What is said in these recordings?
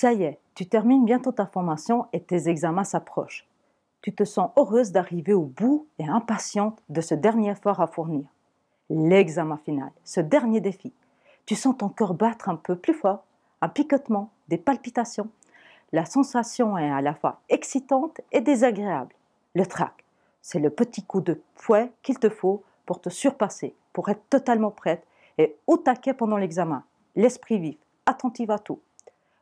Ça y est, tu termines bientôt ta formation et tes examens s'approchent. Tu te sens heureuse d'arriver au bout et impatiente de ce dernier effort à fournir. L'examen final, ce dernier défi. Tu sens ton cœur battre un peu plus fort, un picotement, des palpitations. La sensation est à la fois excitante et désagréable. Le trac, c'est le petit coup de fouet qu'il te faut pour te surpasser, pour être totalement prête et au taquet pendant l'examen. L'esprit vif, attentif à tout.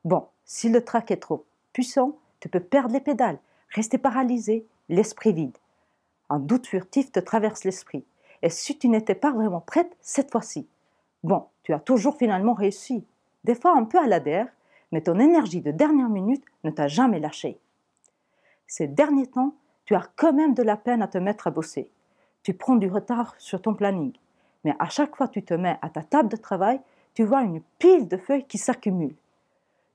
Bon, si le trac est trop puissant, tu peux perdre les pédales, rester paralysé, l'esprit vide. Un doute furtif te traverse l'esprit. Et si tu n'étais pas vraiment prête cette fois-ci? Bon, tu as toujours finalement réussi. Des fois un peu à la der, mais ton énergie de dernière minute ne t'a jamais lâché. Ces derniers temps, tu as quand même de la peine à te mettre à bosser. Tu prends du retard sur ton planning. Mais à chaque fois que tu te mets à ta table de travail, tu vois une pile de feuilles qui s'accumulent.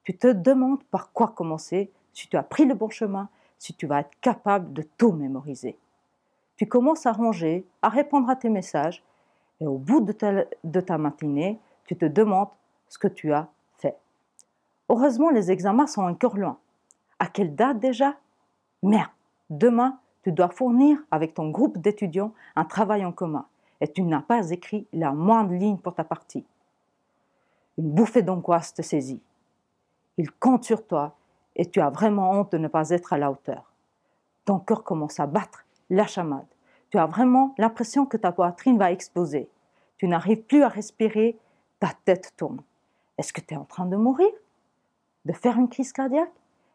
Tu te demandes par quoi commencer, si tu as pris le bon chemin, si tu vas être capable de tout mémoriser. Tu commences à ranger, à répondre à tes messages, et au bout de ta matinée, tu te demandes ce que tu as fait. Heureusement, les examens sont encore loin. À quelle date déjà? Merde, demain, tu dois fournir avec ton groupe d'étudiants un travail en commun, et tu n'as pas écrit la moindre ligne pour ta partie. Une bouffée d'angoisse te saisit. Il compte sur toi et tu as vraiment honte de ne pas être à la hauteur. Ton cœur commence à battre la chamade. Tu as vraiment l'impression que ta poitrine va exploser. Tu n'arrives plus à respirer, ta tête tourne. Est-ce que tu es en train de mourir? De faire une crise cardiaque?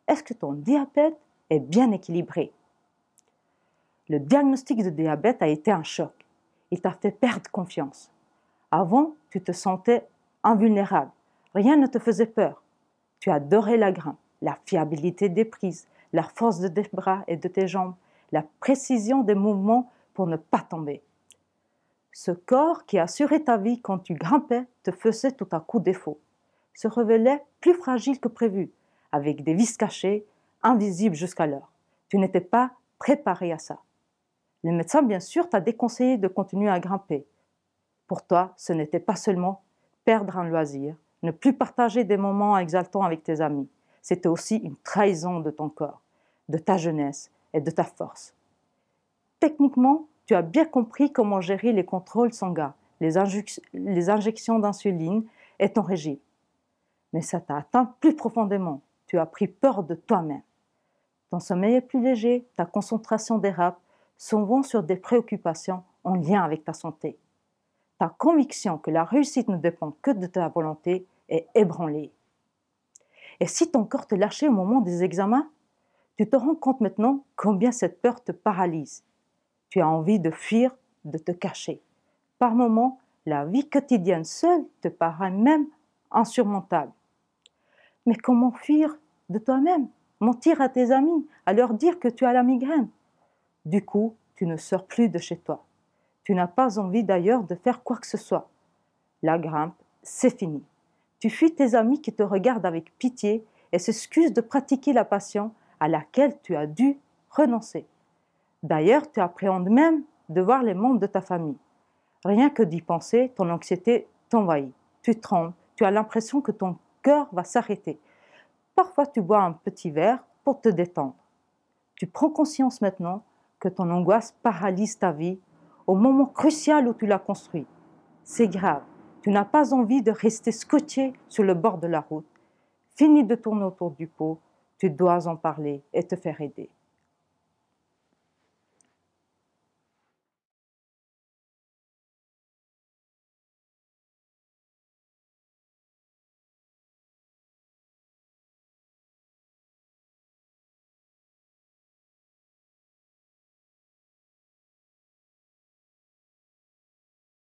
Est-ce que ton diabète est bien équilibré? Le diagnostic de diabète a été un choc. Il t'a fait perdre confiance. Avant, tu te sentais invulnérable. Rien ne te faisait peur. Tu adorais la grimpe, la fiabilité des prises, la force de tes bras et de tes jambes, la précision des mouvements pour ne pas tomber. Ce corps qui assurait ta vie quand tu grimpais te faisait tout à coup défaut, se révélait plus fragile que prévu, avec des vis cachées, invisibles jusqu'alors. Tu n'étais pas préparé à ça. Le médecin, bien sûr, t'a déconseillé de continuer à grimper. Pour toi, ce n'était pas seulement perdre un loisir, ne plus partager des moments exaltants avec tes amis. C'était aussi une trahison de ton corps, de ta jeunesse et de ta force. Techniquement, tu as bien compris comment gérer les contrôles sanguins, les injections d'insuline et ton régime. Mais ça t'a atteint plus profondément. Tu as pris peur de toi-même. Ton sommeil est plus léger, ta concentration dérape, souvent sur des préoccupations en lien avec ta santé. Ta conviction que la réussite ne dépend que de ta volonté est ébranlée. Et si ton corps te lâchait au moment des examens, tu te rends compte maintenant combien cette peur te paralyse. Tu as envie de fuir, de te cacher. Par moments, la vie quotidienne seule te paraît même insurmontable. Mais comment fuir de toi-même? Mentir à tes amis, à leur dire que tu as la migraine? Du coup, tu ne sors plus de chez toi. Tu n'as pas envie d'ailleurs de faire quoi que ce soit. La grimpe, c'est fini. Tu fuis tes amis qui te regardent avec pitié et s'excusent de pratiquer la passion à laquelle tu as dû renoncer. D'ailleurs, tu appréhendes même de voir les membres de ta famille. Rien que d'y penser, ton anxiété t'envahit. Tu trembles, tu as l'impression que ton cœur va s'arrêter. Parfois, tu bois un petit verre pour te détendre. Tu prends conscience maintenant que ton angoisse paralyse ta vie au moment crucial où tu l'as construit. C'est grave. Tu n'as pas envie de rester scotché sur le bord de la route. Fini de tourner autour du pot. Tu dois en parler et te faire aider.